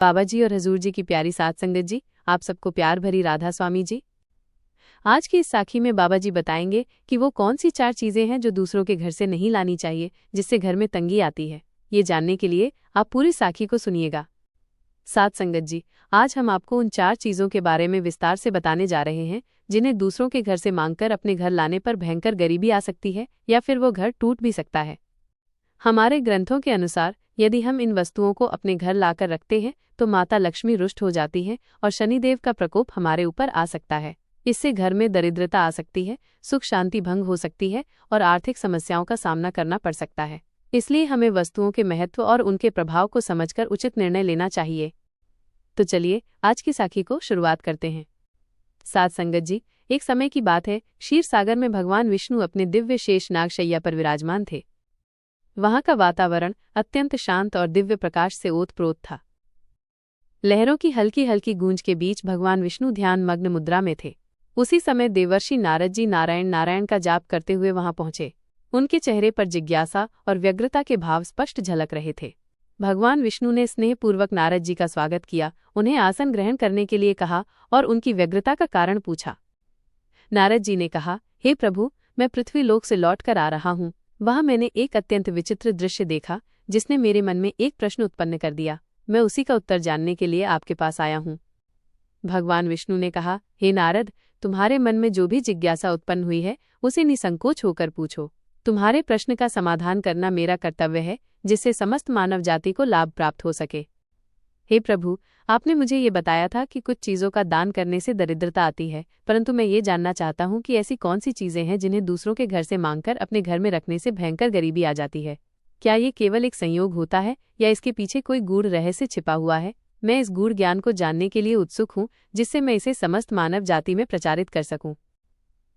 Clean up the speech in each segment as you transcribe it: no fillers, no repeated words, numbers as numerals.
बाबा जी और हजूर जी की प्यारी सात संगत जी, आप सबको प्यार भरी राधा स्वामी जी। आज की इस साखी में बाबा जी बताएंगे कि वो कौन सी 4 चीजें हैं जो दूसरों के घर से नहीं लानी चाहिए, जिससे घर में तंगी आती है। ये जानने के लिए आप पूरी साखी को सुनिएगा। सात संगत जी, आज हम आपको उन 4 चीजों के बारे में विस्तार से बताने जा रहे हैं जिन्हें दूसरों के घर से मांगकर अपने घर लाने पर भयंकर गरीबी आ सकती है या फिर वो घर टूट भी सकता है। हमारे ग्रंथों के अनुसार यदि हम इन वस्तुओं को अपने घर लाकर रखते हैं तो माता लक्ष्मी रुष्ट हो जाती है और शनिदेव का प्रकोप हमारे ऊपर आ सकता है। इससे घर में दरिद्रता आ सकती है, सुख शांति भंग हो सकती है और आर्थिक समस्याओं का सामना करना पड़ सकता है। इसलिए हमें वस्तुओं के महत्व और उनके प्रभाव को समझकर उचित निर्णय लेना चाहिए। तो चलिए आज की साखी को शुरुआत करते हैं। सात संगत जी, एक समय की बात है, क्षीर सागर में भगवान विष्णु अपने दिव्य शेष नाग शैया पर विराजमान थे। वहां का वातावरण अत्यंत शांत और दिव्य प्रकाश से ओतप्रोत था। लहरों की हल्की हल्की गूंज के बीच भगवान विष्णु ध्यान मग्न मुद्रा में थे। उसी समय देवर्षि नारद जी नारायण नारायण का जाप करते हुए वहां पहुंचे। उनके चेहरे पर जिज्ञासा और व्यग्रता के भाव स्पष्ट झलक रहे थे। भगवान विष्णु ने स्नेहपूर्वक नारद जी का स्वागत किया, उन्हें आसन ग्रहण करने के लिए कहा और उनकी व्यग्रता का कारण पूछा। नारद जी ने कहा, हे प्रभु, मैं पृथ्वी लोक से लौटकर आ रहा हूँ। वहां मैंने एक अत्यंत विचित्र दृश्य देखा जिसने मेरे मन में एक प्रश्न उत्पन्न कर दिया। मैं उसी का उत्तर जानने के लिए आपके पास आया हूँ। भगवान विष्णु ने कहा, हे नारद, तुम्हारे मन में जो भी जिज्ञासा उत्पन्न हुई है उसे निसंकोच होकर पूछो। तुम्हारे प्रश्न का समाधान करना मेरा कर्तव्य है, जिससे समस्त मानव जाति को लाभ प्राप्त हो सके। हे प्रभु, आपने मुझे ये बताया था कि कुछ चीज़ों का दान करने से दरिद्रता आती है, परंतु मैं ये जानना चाहता हूँ कि ऐसी कौन सी चीज़ें हैं जिन्हें दूसरों के घर से मांगकर अपने घर में रखने से भयंकर गरीबी आ जाती है। क्या ये केवल एक संयोग होता है या इसके पीछे कोई गूढ़ रहस्य छिपा हुआ है? मैं इस गूढ़ ज्ञान को जानने के लिए उत्सुक हूँ, जिससे मैं इसे समस्त मानव जाति में प्रचारित कर सकूँ।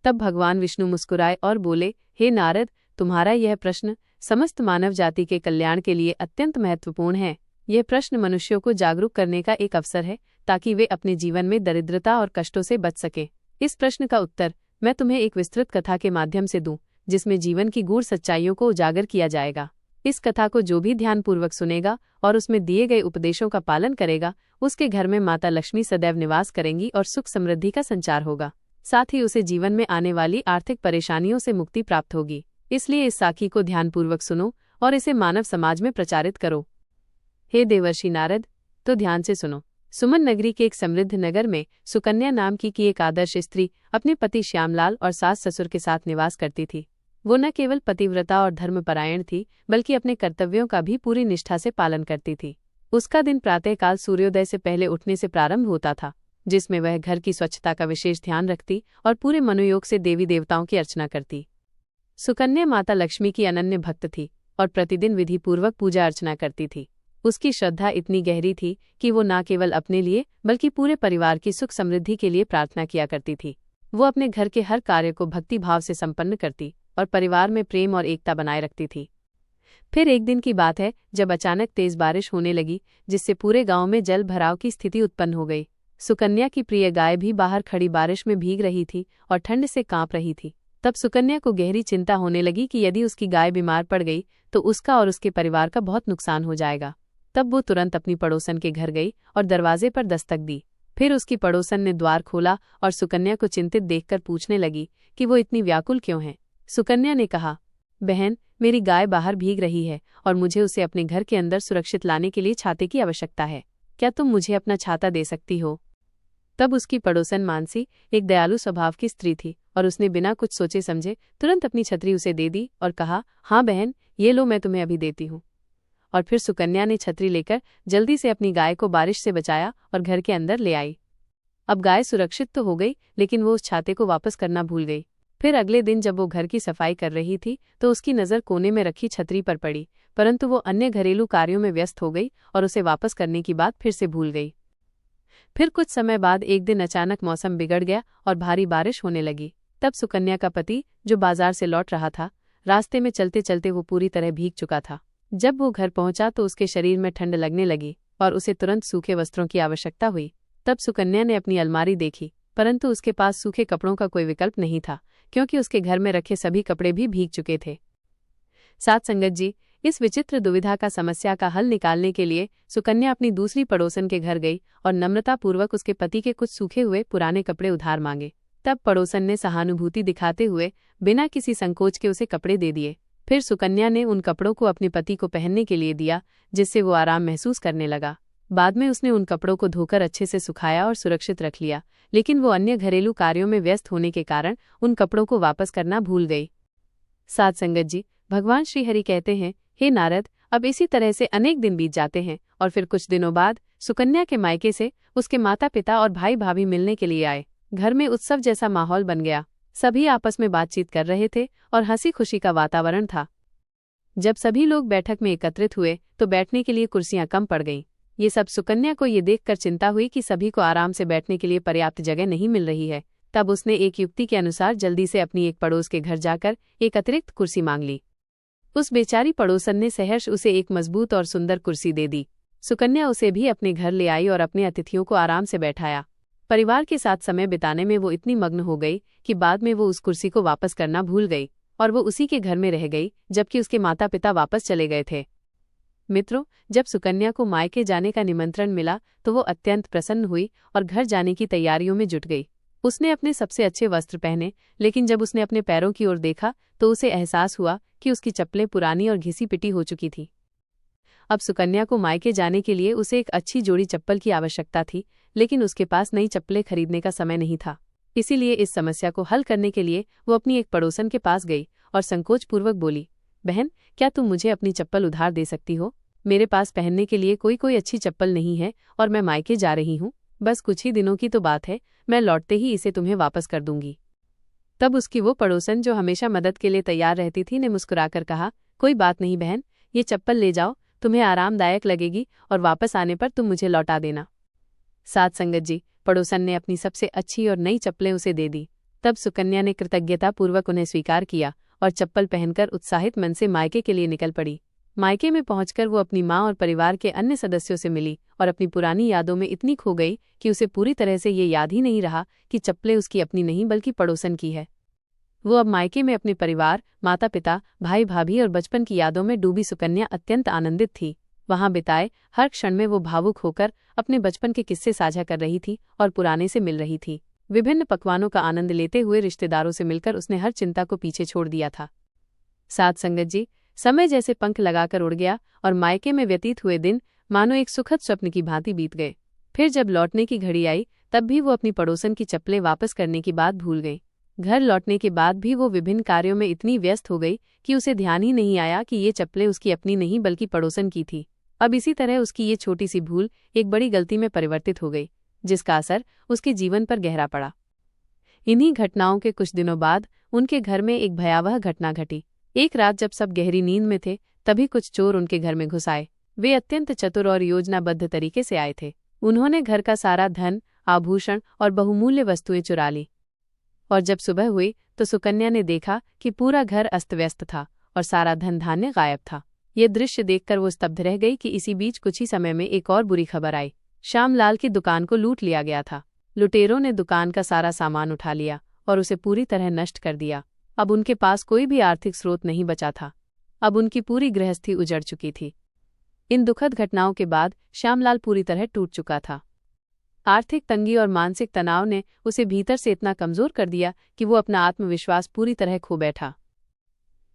तब भगवान विष्णु मुस्कुराए और बोले, हे नारद, तुम्हारा यह प्रश्न समस्त मानव जाति के कल्याण के लिए अत्यंत महत्वपूर्ण है। यह प्रश्न मनुष्यों को जागरूक करने का एक अवसर है ताकि वे अपने जीवन में दरिद्रता और कष्टों से बच सकें। इस प्रश्न का उत्तर मैं तुम्हें एक विस्तृत कथा के माध्यम से दूं, जिसमें जीवन की गूढ़ सच्चाइयों को उजागर किया जाएगा। इस कथा को जो भी ध्यानपूर्वक सुनेगा और उसमें दिए गए उपदेशों का पालन करेगा, उसके घर में माता लक्ष्मी सदैव निवास करेंगी और सुख समृद्धि का संचार होगा। साथ ही उसे जीवन में आने वाली आर्थिक परेशानियों से मुक्ति प्राप्त होगी। इसलिए इस साखी को ध्यानपूर्वक सुनो और इसे मानव समाज में प्रचारित करो। हे देवर्षि नारद, तो ध्यान से सुनो। सुमन नगरी के एक समृद्ध नगर में सुकन्या नाम की एक आदर्श स्त्री अपने पति श्यामलाल और सास ससुर के साथ निवास करती थी। वो न केवल पतिव्रता और धर्मपरायण थी, बल्कि अपने कर्तव्यों का भी पूरी निष्ठा से पालन करती थी। उसका दिन प्रातःकाल सूर्योदय से पहले उठने से प्रारंभ होता था, जिसमें वह घर की स्वच्छता का विशेष ध्यान रखती और पूरे मनोयोग से देवी देवताओं की अर्चना करती। सुकन्या माता लक्ष्मी की अनन्य भक्त थी और प्रतिदिन विधिपूर्वक पूजा अर्चना करती थी। उसकी श्रद्धा इतनी गहरी थी कि वो न केवल अपने लिए बल्कि पूरे परिवार की सुख समृद्धि के लिए प्रार्थना किया करती थी। वो अपने घर के हर कार्य को भक्ति भाव से संपन्न करती और परिवार में प्रेम और एकता बनाए रखती थी। फिर एक दिन की बात है जब अचानक तेज बारिश होने लगी, जिससे पूरे गांव में जल भराव की स्थिति उत्पन्न हो गई। सुकन्या की प्रिय गाय भी बाहर खड़ी बारिश में भीग रही थी और ठंड से कांप रही थी। तब सुकन्या को गहरी चिंता होने लगी कि यदि उसकी गाय बीमार पड़ गई तो उसका और उसके परिवार का बहुत नुकसान हो जाएगा। तब वो तुरंत अपनी पड़ोसन के घर गई और दरवाजे पर दस्तक दी। फिर उसकी पड़ोसन ने द्वार खोला और सुकन्या को चिंतित देखकर पूछने लगी कि वो इतनी व्याकुल क्यों है। सुकन्या ने कहा, बहन, मेरी गाय बाहर भीग रही है और मुझे उसे अपने घर के अंदर सुरक्षित लाने के लिए छाते की आवश्यकता है। क्या तुम मुझे अपना छाता दे सकती हो? तब उसकी पड़ोसन मानसी एक दयालु स्वभाव की स्त्री थी और उसने बिना कुछ सोचे समझे तुरंत अपनी छतरी उसे दे दी और कहा, हाँ बहन, ये लो, मैं तुम्हें अभी देती हूँ। और फिर सुकन्या ने छतरी लेकर जल्दी से अपनी गाय को बारिश से बचाया और घर के अंदर ले आई। अब गाय सुरक्षित तो हो गई, लेकिन वो उस छाते को वापस करना भूल गई। फिर अगले दिन जब वो घर की सफाई कर रही थी तो उसकी नज़र कोने में रखी छतरी पर पड़ी, परंतु वो अन्य घरेलू कार्यों में व्यस्त हो गई और उसे वापस करने की बात फिर से भूल गई। फिर कुछ समय बाद एक दिन अचानक मौसम बिगड़ गया और भारी बारिश होने लगी। तब सुकन्या का पति, जो बाजार से लौट रहा था, रास्ते में चलते चलते वो पूरी तरह भीग चुका था। जब वो घर पहुंचा तो उसके शरीर में ठंड लगने लगी और उसे तुरंत सूखे वस्त्रों की आवश्यकता हुई। तब सुकन्या ने अपनी अलमारी देखी, परंतु उसके पास सूखे कपड़ों का कोई विकल्प नहीं था, क्योंकि उसके घर में रखे सभी कपड़े भी भीग चुके थे। साथ संगत जी, इस विचित्र दुविधा का समस्या का हल निकालने के लिए सुकन्या अपनी दूसरी पड़ोसन के घर गई और नम्रतापूर्वक उसके पति के कुछ सूखे हुए पुराने कपड़े उधार मांगे। तब पड़ोसन ने सहानुभूति दिखाते हुए बिना किसी संकोच के उसे कपड़े दे दिए। फिर सुकन्या ने उन कपड़ों को अपने पति को पहनने के लिए दिया, जिससे वो आराम महसूस करने लगा। बाद में उसने उन कपड़ों को धोकर अच्छे से सुखाया और सुरक्षित रख लिया, लेकिन वो अन्य घरेलू कार्यों में व्यस्त होने के कारण उन कपड़ों को वापस करना भूल गई। साध संगत जी, भगवान श्रीहरि कहते हैं, हे नारद, अब इसी तरह से अनेक दिन बीत जाते हैं और फिर कुछ दिनों बाद सुकन्या के मायके से उसके माता पिता और भाई भाभी मिलने के लिए आए। घर में उत्सव जैसा माहौल बन गया। सभी आपस में बातचीत कर रहे थे और हंसी खुशी का वातावरण था। जब सभी लोग बैठक में एकत्रित हुए तो बैठने के लिए कुर्सियां कम पड़ गईं। ये सब सुकन्या को ये देखकर चिंता हुई कि सभी को आराम से बैठने के लिए पर्याप्त जगह नहीं मिल रही है। तब उसने एक युक्ति के अनुसार जल्दी से अपनी एक पड़ोस के घर जाकर एक अतिरिक्त कुर्सी मांग ली। उस बेचारी पड़ोसन ने सहर्ष उसे एक मजबूत और सुंदर कुर्सी दे दी। सुकन्या उसे भी अपने घर ले आई और अपने अतिथियों को आराम से बैठाया। परिवार के साथ समय बिताने में वो इतनी मग्न हो गई कि बाद में वो उस कुर्सी को वापस करना भूल गई और वो उसी के घर में रह गई, जबकि उसके माता पिता वापस चले गए थे। मित्रों, जब सुकन्या को मायके जाने का निमंत्रण मिला तो वो अत्यंत प्रसन्न हुई और घर जाने की तैयारियों में जुट गई। उसने अपने सबसे अच्छे वस्त्र पहने, लेकिन जब उसने अपने पैरों की ओर देखा तो उसे एहसास हुआ कि उसकी चप्पलें पुरानी और घिसी पिटी हो चुकी थी। अब सुकन्या को मायके जाने के लिए उसे एक अच्छी जोड़ी चप्पल की आवश्यकता थी, लेकिन उसके पास नई चप्पलें खरीदने का समय नहीं था। इसीलिए इस समस्या को हल करने के लिए वो अपनी एक पड़ोसन के पास गई और संकोचपूर्वक बोली, बहन, क्या तुम मुझे अपनी चप्पल उधार दे सकती हो? मेरे पास पहनने के लिए कोई अच्छी चप्पल नहीं है और मैं मायके जा रही हूँ। बस कुछ ही दिनों की तो बात है, मैं लौटते ही इसे तुम्हें वापस कर दूंगी। तब उसकी वो पड़ोसन जो हमेशा मदद के लिए तैयार रहती थी ने मुस्कुराकर कहा, कोई बात नहीं बहन, ये चप्पल ले जाओ, तुम्हें आरामदायक लगेगी और वापस आने पर तुम मुझे लौटा देना। साध संगत जी, पड़ोसन ने अपनी सबसे अच्छी और नई चप्पलें उसे दे दी। तब सुकन्या ने कृतज्ञतापूर्वक उन्हें स्वीकार किया और चप्पल पहनकर उत्साहित मन से मायके के लिए निकल पड़ी। मायके में पहुंचकर वो अपनी माँ और परिवार के अन्य सदस्यों से मिली और अपनी पुरानी यादों में इतनी खो गई कि उसे पूरी तरह से ये याद ही नहीं रहा कि चप्पलें उसकी अपनी नहीं बल्कि पड़ोसन की है। वो अब मायके में अपने परिवार, माता पिता, भाई भाभी और बचपन की यादों में डूबी सुकन्या अत्यंत आनंदित थी। वहां बिताए हर क्षण में वो भावुक होकर अपने बचपन के किस्से साझा कर रही थी और पुराने से मिल रही थी। विभिन्न पकवानों का आनंद लेते हुए रिश्तेदारों से मिलकर उसने हर चिंता को पीछे छोड़ दिया था। साध संगत जी, समय जैसे पंख लगाकर उड़ गया और मायके में व्यतीत हुए दिन मानो एक सुखद स्वप्न की भांति बीत गए। फिर जब लौटने की घड़ी आई तब भी वो अपनी पड़ोसन की चप्पलें वापस करने की बात भूल गई। घर लौटने के बाद भी वो विभिन्न कार्यों में इतनी व्यस्त हो गई कि उसे ध्यान ही नहीं आया कि ये चप्पलें उसकी अपनी नहीं बल्कि पड़ोसन की थी। अब इसी तरह उसकी ये छोटी सी भूल एक बड़ी गलती में परिवर्तित हो गई, जिसका असर उसके जीवन पर गहरा पड़ा। इन्हीं घटनाओं के कुछ दिनों बाद उनके घर में एक भयावह घटना घटी। एक रात जब सब गहरी नींद में थे तभी कुछ चोर उनके घर में घुस आए। वे अत्यंत चतुर और योजनाबद्ध तरीके से आए थे। उन्होंने घर का सारा धन, आभूषण और बहुमूल्य वस्तुएं चुरा ली। और जब सुबह हुई तो सुकन्या ने देखा कि पूरा घर अस्त व्यस्त था और सारा धन धान्य गायब था। ये दृश्य देखकर वो स्तब्ध रह गई कि इसी बीच कुछ ही समय में एक और बुरी खबर आई। श्यामलाल की दुकान को लूट लिया गया था। लुटेरों ने दुकान का सारा सामान उठा लिया और उसे पूरी तरह नष्ट कर दिया। अब उनके पास कोई भी आर्थिक स्रोत नहीं बचा था। अब उनकी पूरी गृहस्थी उजड़ चुकी थी। इन दुखद घटनाओं के बाद श्यामलाल पूरी तरह टूट चुका था। आर्थिक तंगी और मानसिक तनाव ने उसे भीतर से इतना कमजोर कर दिया कि वो अपना आत्मविश्वास पूरी तरह खो बैठा।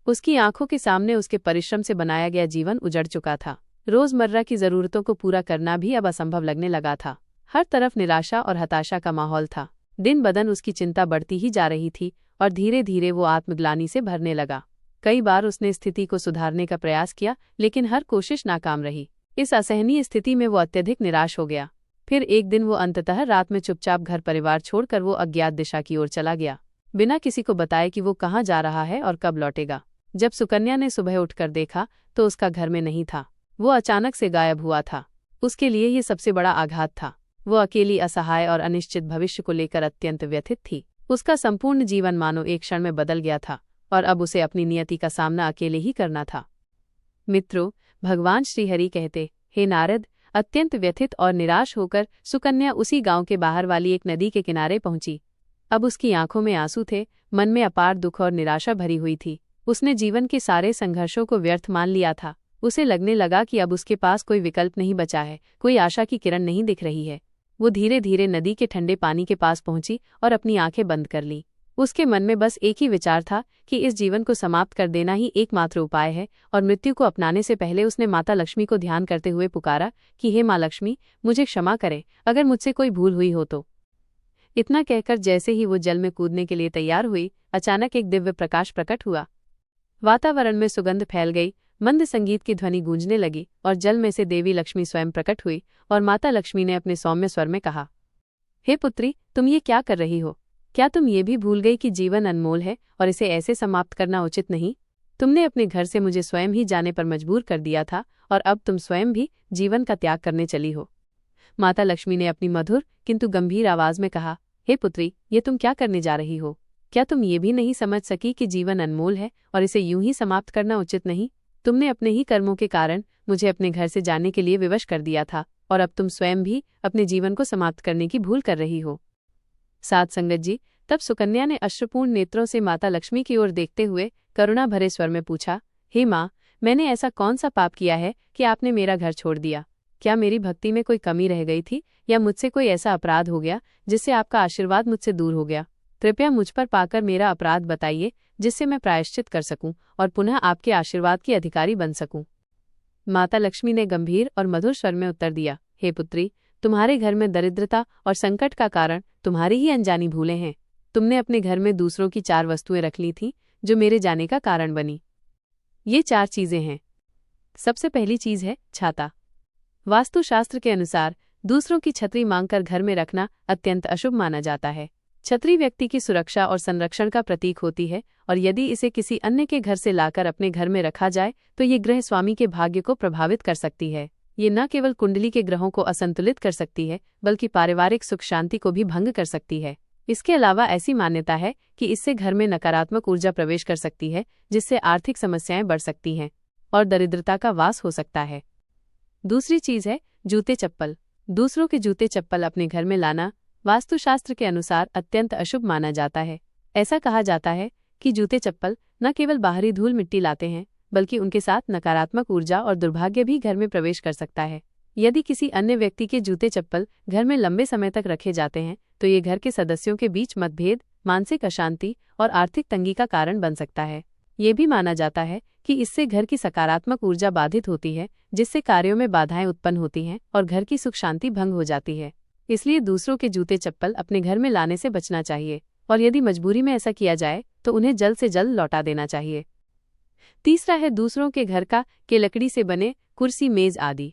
उसकी आंखों के सामने उसके परिश्रम से बनाया गया जीवन उजड़ चुका था। रोजमर्रा की जरूरतों को पूरा करना भी अब असंभव लगने लगा था। हर तरफ निराशा और हताशा का माहौल था। दिन बदन उसकी चिंता बढ़ती ही जा रही थी और धीरे धीरे वो आत्मग्लानि से भरने लगा। कई बार उसने स्थिति को सुधारने का प्रयास किया, लेकिन हर कोशिश नाकाम रही। इस असहनीय स्थिति में वो अत्यधिक निराश हो गया। फिर एक दिन वो अंततः रात में चुपचाप घर परिवार छोड़कर वो अज्ञात दिशा की ओर चला गया, बिना किसी को बताए कि वो कहाँ जा रहा है और कब लौटेगा। जब सुकन्या ने सुबह उठकर देखा तो उसका घर में नहीं था। वो अचानक से गायब हुआ था। उसके लिए ये सबसे बड़ा आघात था। वो अकेली, असहाय और अनिश्चित भविष्य को लेकर अत्यंत व्यथित थी। उसका संपूर्ण जीवन मानो एक क्षण में बदल गया था और अब उसे अपनी नियति का सामना अकेले ही करना था। मित्रों, भगवान श्रीहरि कहते, हे नारद, अत्यंत व्यथित और निराश होकर सुकन्या उसी गांव के बाहर वाली एक नदी के किनारे पहुंची। अब उसकी आंखों में आंसू थे, मन में अपार दुख और निराशा भरी हुई थी। उसने जीवन के सारे संघर्षों को व्यर्थ मान लिया था उसे लगने लगा कि अब उसके पास कोई विकल्प नहीं बचा है, कोई आशा की किरण नहीं दिख रही है। वो धीरे धीरे नदी के ठंडे पानी के पास पहुंची और अपनी आंखें बंद कर ली। उसके मन में बस एक ही विचार था कि इस जीवन को समाप्त कर देना ही एकमात्र उपाय है, और मृत्यु को अपनाने से पहले उसने माता लक्ष्मी को ध्यान करते हुए पुकारा कि हे माँ लक्ष्मी, मुझे क्षमा करें अगर मुझसे कोई भूल हुई हो तो। इतना कहकर जैसे ही वो जल में कूदने के लिए तैयार हुई, अचानक एक दिव्य प्रकाश प्रकट हुआ। वातावरण में सुगंध फैल गई, मंद संगीत की ध्वनि गूंजने लगी और जल में से देवी लक्ष्मी स्वयं प्रकट हुई। और माता लक्ष्मी ने अपने सौम्य स्वर में कहा, हे पुत्री, तुम ये क्या कर रही हो? क्या तुम ये भी भूल गई कि जीवन अनमोल है और इसे ऐसे समाप्त करना उचित नहीं? तुमने अपने घर से मुझे स्वयं ही जाने पर मजबूर कर दिया था, और अब तुम स्वयं भी जीवन का त्याग करने चली हो। माता लक्ष्मी ने अपनी मधुर किंतु गंभीर आवाज में कहा, हे पुत्री, ये तुम क्या करने जा रही हो? क्या तुम ये भी नहीं समझ सकी कि जीवन अनमोल है और इसे यूं ही समाप्त करना उचित नहीं? तुमने अपने ही कर्मों के कारण मुझे अपने घर से जाने के लिए विवश कर दिया था, और अब तुम स्वयं भी अपने जीवन को समाप्त करने की भूल कर रही हो। साध संगत जी, तब सुकन्या ने अश्रुपूर्ण नेत्रों से माता लक्ष्मी की ओर देखते हुए करुणा भरे स्वर में पूछा, हे माँ, मैंने ऐसा कौन सा पाप किया है कि आपने मेरा घर छोड़ दिया? क्या मेरी भक्ति में कोई कमी रह गई थी, या मुझसे कोई ऐसा अपराध हो गया जिससे आपका आशीर्वाद मुझसे दूर हो गया? कृपया मुझ पर पाकर मेरा अपराध बताइए, जिससे मैं प्रायश्चित कर सकूं और पुनः आपके आशीर्वाद की अधिकारी बन सकूं। माता लक्ष्मी ने गंभीर और मधुर स्वर में उत्तर दिया, हे पुत्री, तुम्हारे घर में दरिद्रता और संकट का कारण तुम्हारी ही अनजानी भूलें हैं। तुमने अपने घर में दूसरों की 4 वस्तुएं रख ली थीं, जो मेरे जाने का कारण बनी। ये 4 चीजें हैं। सबसे पहली चीज है छाता। वास्तुशास्त्र के अनुसार दूसरों की छतरी मांगकर घर में रखना अत्यंत अशुभ माना जाता है। छतरी व्यक्ति की सुरक्षा और संरक्षण का प्रतीक होती है, और यदि इसे किसी अन्य के घर से लाकर अपने घर में रखा जाए तो ये गृह स्वामी के भाग्य को प्रभावित कर सकती है। ये न केवल कुंडली के ग्रहों को असंतुलित कर सकती है, बल्कि पारिवारिक सुख शांति को भी भंग कर सकती है। इसके अलावा ऐसी मान्यता है कि इससे घर में नकारात्मक ऊर्जा प्रवेश कर सकती है, जिससे आर्थिक समस्याएं बढ़ सकती हैं और दरिद्रता का वास हो सकता है। दूसरी चीज है जूते चप्पल। दूसरों के जूते चप्पल अपने घर में लाना वास्तुशास्त्र के अनुसार अत्यंत अशुभ माना जाता है। ऐसा कहा जाता है कि जूते चप्पल न केवल बाहरी धूल मिट्टी लाते हैं, बल्कि उनके साथ नकारात्मक ऊर्जा और दुर्भाग्य भी घर में प्रवेश कर सकता है। यदि किसी अन्य व्यक्ति के जूते चप्पल घर में लंबे समय तक रखे जाते हैं, तो ये घर के सदस्यों के बीच मतभेद, मानसिक अशांति और आर्थिक तंगी का कारण बन सकता है। ये भी माना जाता है कि इससे घर की सकारात्मक ऊर्जा बाधित होती है, जिससे कार्यों में बाधाएं उत्पन्न होती हैं और घर की सुख शांति भंग हो जाती है। इसलिए दूसरों के जूते चप्पल अपने घर में लाने से बचना चाहिए, और यदि मजबूरी में ऐसा किया जाए तो उन्हें जल्द से जल्द लौटा देना चाहिए। तीसरा है दूसरों के घर के लकड़ी से बने कुर्सी, मेज आदि।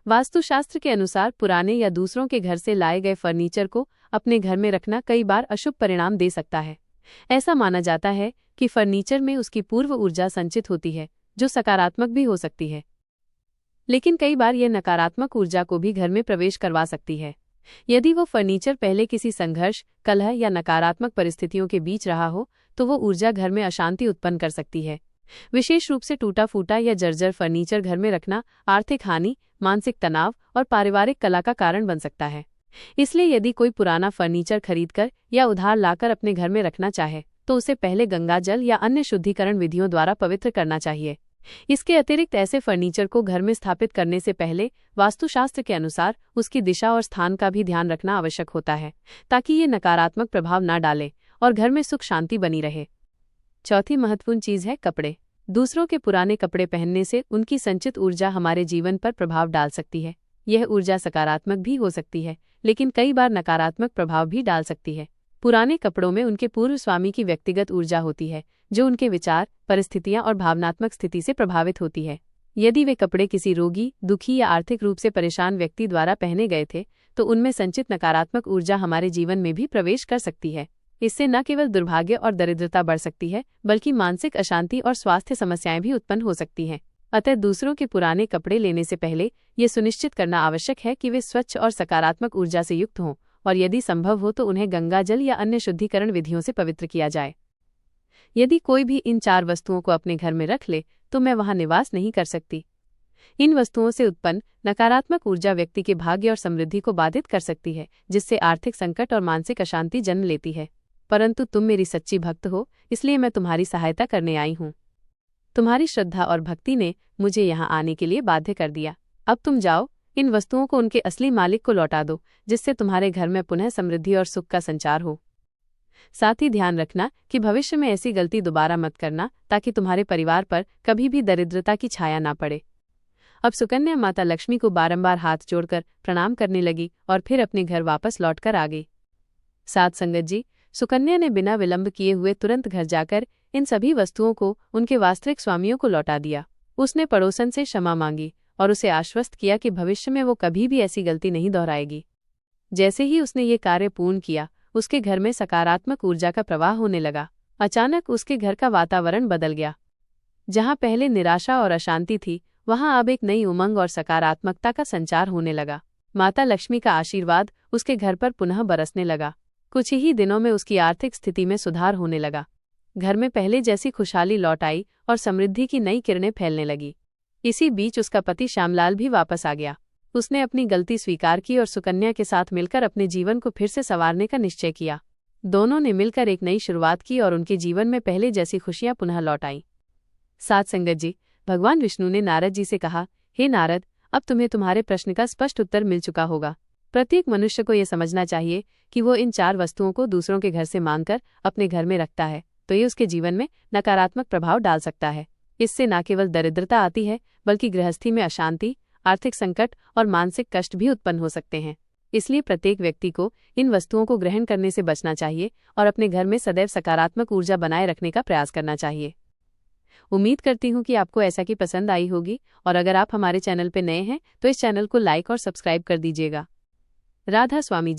वास्तुशास्त्र के अनुसार पुराने या दूसरों के घर से लाए गए फर्नीचर को अपने घर में रखना कई बार अशुभ परिणाम दे सकता है। ऐसा माना जाता है कि फर्नीचर में उसकी पूर्व ऊर्जा संचित होती है, जो सकारात्मक भी हो सकती है, लेकिन कई बार यह नकारात्मक ऊर्जा को भी घर में प्रवेश करवा सकती है। यदि वो फर्नीचर पहले किसी संघर्ष, कलह या नकारात्मक परिस्थितियों के बीच रहा हो, तो वो ऊर्जा घर में अशांति उत्पन्न कर सकती है। विशेष रूप से टूटा फूटा या जर्जर फर्नीचर घर में रखना आर्थिक हानि, मानसिक तनाव और पारिवारिक कलह का कारण बन सकता है। इसलिए यदि कोई पुराना फर्नीचर खरीदकर या उधार लाकर अपने घर में रखना चाहे, तो उसे पहले गंगा जल या अन्य शुद्धिकरण विधियों द्वारा पवित्र करना चाहिए। इसके अतिरिक्त ऐसे फर्नीचर को घर में स्थापित करने से पहले वास्तुशास्त्र के अनुसार उसकी दिशा और स्थान का भी ध्यान रखना आवश्यक होता है, ताकि ये नकारात्मक प्रभाव न डाले और घर में सुख शांति बनी रहे। चौथी महत्वपूर्ण चीज है कपड़े। दूसरों के पुराने कपड़े पहनने से उनकी संचित ऊर्जा हमारे जीवन पर प्रभाव डाल सकती है। यह ऊर्जा सकारात्मक भी हो सकती है, लेकिन कई बार नकारात्मक प्रभाव भी डाल सकती है। पुराने कपड़ों में उनके पूर्व स्वामी की व्यक्तिगत ऊर्जा होती है, जो उनके विचार, परिस्थितियां और भावनात्मक स्थिति से प्रभावित होती है। यदि वे कपड़े किसी रोगी, दुखी या आर्थिक रूप से परेशान व्यक्ति द्वारा पहने गए थे, तो उनमें संचित नकारात्मक ऊर्जा हमारे जीवन में भी प्रवेश कर सकती है। इससे न केवल दुर्भाग्य और दरिद्रता बढ़ सकती है, बल्कि मानसिक अशांति और स्वास्थ्य समस्याएं भी उत्पन्न हो सकती हैं। अतः दूसरों के पुराने कपड़े लेने से पहले ये सुनिश्चित करना आवश्यक है कि वे स्वच्छ और सकारात्मक ऊर्जा से युक्त हों, और यदि संभव हो तो उन्हें गंगा जल या अन्य शुद्धिकरण विधियों से पवित्र किया जाए। यदि कोई भी इन 4 वस्तुओं को अपने घर में रख ले, तो मैं वहां निवास नहीं कर सकती। इन वस्तुओं से उत्पन्न नकारात्मक ऊर्जा व्यक्ति के भाग्य और समृद्धि को बाधित कर सकती है, जिससे आर्थिक संकट और मानसिक अशांति जन्म लेती है। परंतु तुम मेरी सच्ची भक्त हो, इसलिए मैं तुम्हारी सहायता करने आई हूँ। तुम्हारी श्रद्धा और भक्ति ने मुझे यहाँ आने के लिए बाध्य कर दिया। अब तुम जाओ, इन वस्तुओं को उनके असली मालिक को लौटा दो, जिससे तुम्हारे घर में पुनः समृद्धि और सुख का संचार हो। साथ ही ध्यान रखना कि भविष्य में ऐसी गलती दोबारा मत करना, ताकि तुम्हारे परिवार पर कभी भी दरिद्रता की छाया ना पड़े। अब सुकन्या माता लक्ष्मी को बारंबार हाथ जोड़कर प्रणाम करने लगी और फिर अपने घर वापस लौटकर आ गई। साथ संगत जी, सुकन्या ने बिना विलंब किए हुए तुरंत घर जाकर इन सभी वस्तुओं को उनके वास्तविक स्वामियों को लौटा दिया। उसने पड़ोसन से क्षमा मांगी और उसे आश्वस्त किया कि भविष्य में वो कभी भी ऐसी गलती नहीं दोहराएगी। जैसे ही उसने ये कार्य पूर्ण किया, उसके घर में सकारात्मक ऊर्जा का प्रवाह होने लगा। अचानक उसके घर का वातावरण बदल गया। जहां पहले निराशा और अशांति थी, वहां अब एक नई उमंग और सकारात्मकता का संचार होने लगा। माता लक्ष्मी का आशीर्वाद उसके घर पर पुनः बरसने लगा। कुछ ही दिनों में उसकी आर्थिक स्थिति में सुधार होने लगा। घर में पहले जैसी खुशहाली लौट आई और समृद्धि की नई किरणें फैलने लगी। इसी बीच उसका पति श्यामलाल भी वापस आ गया। उसने अपनी गलती स्वीकार की और सुकन्या के साथ मिलकर अपने जीवन को फिर से संवारने का निश्चय किया। दोनों ने मिलकर एक नई शुरुआत की और उनके जीवन में पहले जैसी खुशियां पुनः लौट आईं। साथ संगत जी, भगवान विष्णु ने नारद जी से कहा, हे नारद, अब तुम्हें तुम्हारे प्रश्न का स्पष्ट उत्तर मिल चुका होगा। प्रत्येक मनुष्य को यह समझना चाहिए कि वो इन 4 वस्तुओं को दूसरों के घर से मांगकर अपने घर में रखता है तो ये उसके जीवन में नकारात्मक प्रभाव डाल सकता है। इससे न केवल दरिद्रता आती है, बल्कि गृहस्थी में अशांति, आर्थिक संकट और मानसिक कष्ट भी उत्पन्न हो सकते हैं। इसलिए प्रत्येक व्यक्ति को इन वस्तुओं को ग्रहण करने से बचना चाहिए और अपने घर में सदैव सकारात्मक ऊर्जा बनाए रखने का प्रयास करना चाहिए। उम्मीद करती हूँ कि आपको ऐसा की पसंद आई होगी, और अगर आप हमारे चैनल पर नए हैं तो इस चैनल को लाइक और सब्सक्राइब कर दीजिएगा। राधा स्वामी जी।